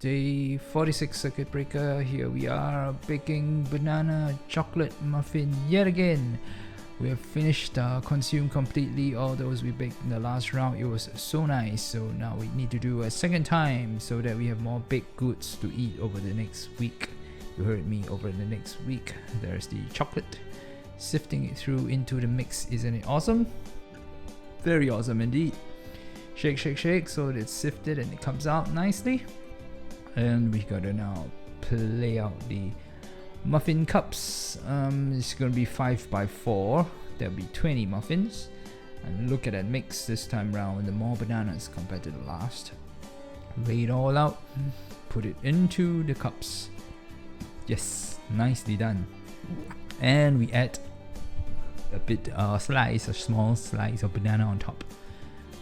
Day 46 circuit breaker. Here we are baking banana chocolate muffin yet again. We have finished consumed completely all those we baked in the last round. It was so nice, so now we need to do a second time so that we have more baked goods to eat over the next week. You heard me, over the next week. There's the chocolate, sifting it through into the mix. Isn't it awesome? Very awesome indeed. Shake, shake, shake so that it's sifted and it comes out nicely. And we gotta now play out the muffin cups. It's gonna be 5 by 4. There'll be 20 muffins. And look at that mix this time round. The more bananas compared to the last. Lay it all out. Put it into the cups. Yes, nicely done. And we add a small slice of banana on top.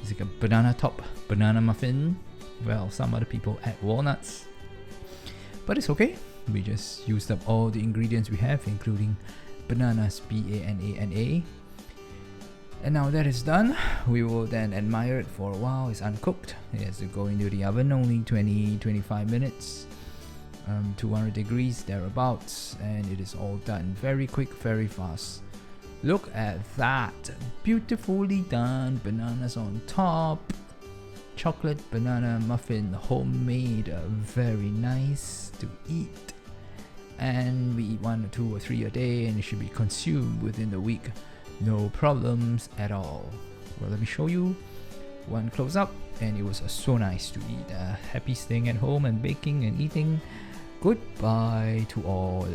It's like a banana top, banana muffin. Well, some other people add walnuts, but it's okay. We just used up all the ingredients we have, including bananas, B-A-N-A-N-A. And now that is done, we will then admire it for a while. It's uncooked. It has to go into the oven, only 20-25 minutes, 200 degrees thereabouts, and it is all done very quick, very fast. Look at that, beautifully done. Bananas on top. Chocolate banana muffin, homemade, very nice to eat. And we eat 1 or 2 or 3 a day, and it should be consumed within the week. No problems at all. Well, let me show you one close up, and it was so nice to eat. Happy staying at home and baking and eating. Goodbye to all.